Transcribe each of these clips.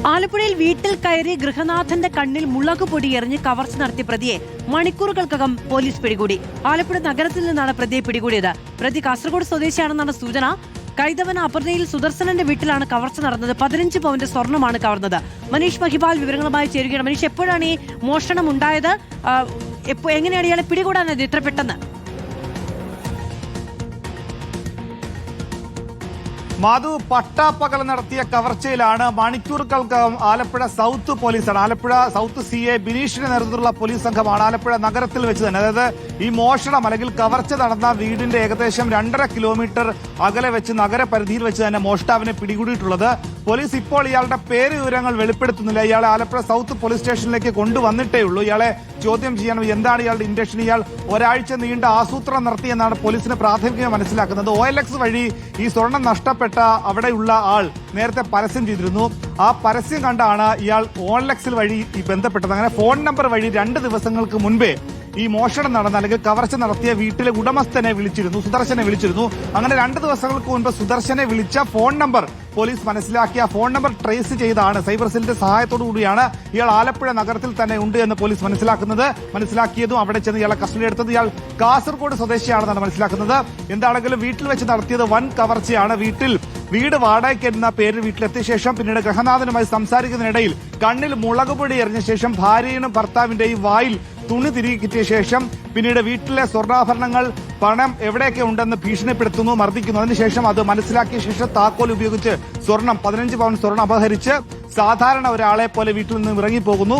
ആലപ്പുഴയിൽ വീട്ടിൽ കയറി ഗൃഹനാഥന്റെ കണ്ണിൽ മുളക് പൊടി എറിഞ്ഞ് കവർച്ച നടത്തിയ പ്രതിയെ മണിക്കൂറുകൾക്കകം പോലീസ് പിടികൂടി. ആലപ്പുഴ നഗരത്തിൽ നിന്നാണ് പ്രതിയെ പിടികൂടിയത്. പ്രതി കാസർഗോഡ് സ്വദേശിയാണെന്നാണ് സൂചന. കൈതവന അപർണയിൽ സുദർശനന്റെ വീട്ടിലാണ് കവർച്ച നടന്നത്. 15 പവന്റെ സ്വർണ്ണമാണ് കവർന്നത്. മനീഷ് മഹിപാൽ വിവരങ്ങളുമായി ചേരുകയാണ്. മനീഷ്, എപ്പോഴാണ് ഈ മോഷണം ഉണ്ടായത്? എങ്ങനെയാണ് ഇയാളെ പിടികൂടാനത് ഇത്ര പെട്ടെന്ന്? മാധു, പട്ടാപ്പകൽ നടത്തിയ കവർച്ചയിലാണ് മണിക്കൂറുകൾക്കകം ആലപ്പുഴ സൗത്ത് പോലീസാണ്, ആലപ്പുഴ സൗത്ത് CA ബിനീഷിന്റെ നേതൃത്വത്തിലുള്ള പോലീസ് സംഘമാണ് ആലപ്പുഴ നഗരത്തിൽ വെച്ച് തന്നെ, അതായത് ഈ മോഷണം അല്ലെങ്കിൽ കവർച്ച നടന്ന വീടിന്റെ ഏകദേശം 2.5 കിലോമീറ്റർ അകലെ വെച്ച് നഗരപരിധിയിൽ വെച്ച് തന്നെ മോഷ്ടാവിനെ പിടികൂടിയിട്ടുള്ളത്. പോലീസ് ഇപ്പോൾ ഇയാളുടെ പേര് വിവരങ്ങൾ വെളിപ്പെടുത്തുന്നില്ല. ഇയാളെ ആലപ്പുഴ സൗത്ത് പോലീസ് സ്റ്റേഷനിലേക്ക് കൊണ്ടുവന്നിട്ടേ ഉള്ളൂ. ഇയാളെ ചോദ്യം ചെയ്യാൻ എന്താണ് ഇയാളുടെ ഇന്റൻഷൻ? ഇയാൾ ഒരാഴ്ച നീണ്ട ആസൂത്രണം നടത്തിയെന്നാണ് പോലീസിന് പ്രാഥമികമായി മനസ്സിലാക്കുന്നത്. OLX വഴി ഈ സ്വർണം നഷ്ടപ്പെട്ട അവിടെയുള്ള ആൾ നേരത്തെ പരസ്യം ചെയ്തിരുന്നു. ആ പരസ്യം കണ്ടാണ് ഇയാൾ OLX വഴി ബന്ധപ്പെട്ടത്. അങ്ങനെ ഫോൺ നമ്പർ വഴി 2 ദിവസങ്ങൾക്ക് മുൻപേ ഈ മോഷണം നടന്ന അല്ലെങ്കിൽ കവർച്ച നടത്തിയ വീട്ടിലെ ഉടമസ്ഥനെ വിളിച്ചിരുന്നു, സുദർശനെ വിളിച്ചിരുന്നു. അങ്ങനെ 2 ദിവസങ്ങൾക്ക് മുൻപ് സുദർശനെ വിളിച്ച ഫോൺ നമ്പർ പോലീസ് മനസ്സിലാക്കിയ ഫോൺ നമ്പർ ട്രേസ് ചെയ്താണ്, സൈബർ സെല്ലിന്റെ സഹായത്തോടു കൂടിയാണ് ഇയാൾ ആലപ്പുഴ നഗരത്തിൽ തന്നെ ഉണ്ട് എന്ന് പോലീസ് മനസ്സിലാക്കിയതും അവിടെ ചെന്ന് ഇയാളെ കസ്റ്റഡി എടുത്തത്. ഇയാൾ കാസർഗോഡ് സ്വദേശിയാണെന്നാണ് മനസ്സിലാക്കുന്നത്. എന്താണെങ്കിലും വീട്ടിൽ വെച്ച് നടത്തിയത് വൻ കവർച്ചയാണ്. വീട് വാടകയ്ക്ക് എന്ന പേരിൽ വീട്ടിലെത്തിയ ശേഷം പിന്നീട് ഗൃഹനാഥനുമായി സംസാരിക്കുന്നതിനിടയിൽ കണ്ണിൽ മുളകുപൊടി എറിഞ്ഞ ശേഷം ഭാര്യയും ഭർത്താവിന്റെയും വായിൽ തുണി തിരികെ കിട്ടിയ ശേഷം പിന്നീട് വീട്ടിലെ സ്വർണ്ണാഭരണങ്ങൾ, പണം എവിടെയൊക്കെ ഉണ്ടെന്ന് ഭീഷണിപ്പെടുത്തുന്നു, മർദ്ദിക്കുന്നു. അതിനുശേഷം അത് മനസ്സിലാക്കിയ ശേഷം താക്കോൽ ഉപയോഗിച്ച് 15 പവൻ സ്വർണം അപഹരിച്ച് സാധാരണ ഒരാളെ പോലെ വീട്ടിൽ നിന്ന് ഇറങ്ങിപ്പോകുന്നു.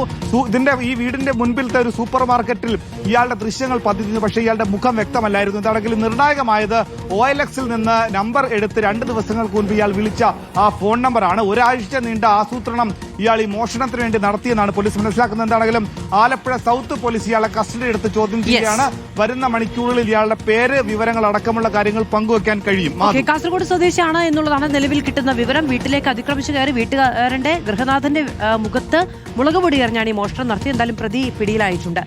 ഈ വീടിന്റെ മുൻപിലത്തെ ഒരു സൂപ്പർ മാർക്കറ്റിൽ ഇയാളുടെ ദൃശ്യങ്ങൾ പതിഞ്ഞു. പക്ഷേ ഇയാളുടെ മുഖം വ്യക്തമല്ലായിരുന്നു. എന്താണെങ്കിലും നിർണായകമായത് OLXൽ നിന്ന് നമ്പർ എടുത്ത് 2 ദിവസങ്ങൾക്ക് മുൻപ് ഇയാൾ വിളിച്ച ആ ഫോൺ നമ്പറാണ്. ഒരാഴ്ച നീണ്ട ആസൂത്രണം ഇയാൾ ഈ മോഷണത്തിന് വേണ്ടി നടത്തിയെന്നാണ് പോലീസ് മനസ്സിലാക്കുന്നത്. എന്താണെങ്കിലും ആലപ്പുഴ സൗത്ത് പോലീസ് ഇയാളെ കസ്റ്റഡി എടുത്ത് ചോദ്യം ചെയ്യുകയാണ്. വരുന്ന മണിക്കൂറുകളിൽ ഇയാളുടെ പേര്, വിവരങ്ങൾ അടക്കമുള്ള കാര്യങ്ങൾ പങ്കുവയ്ക്കാൻ കഴിയും. കാസർഗോഡ് സ്വദേശിയാണ് എന്നുള്ളതാണ് നിലവിൽ കിട്ടുന്ന വിവരം. വീട്ടിലേക്ക് അതിക്രമിച്ചു കയറി വീട്ടുകാരന്റെ ഗൃഹനാഥന്റെ മുഖത്ത് മുളക് പൊടി എറിഞ്ഞാണ് ഈ മോഷണം നടത്തി. എന്തായാലും പ്രതി പിടിയിലായിട്ടുണ്ട്.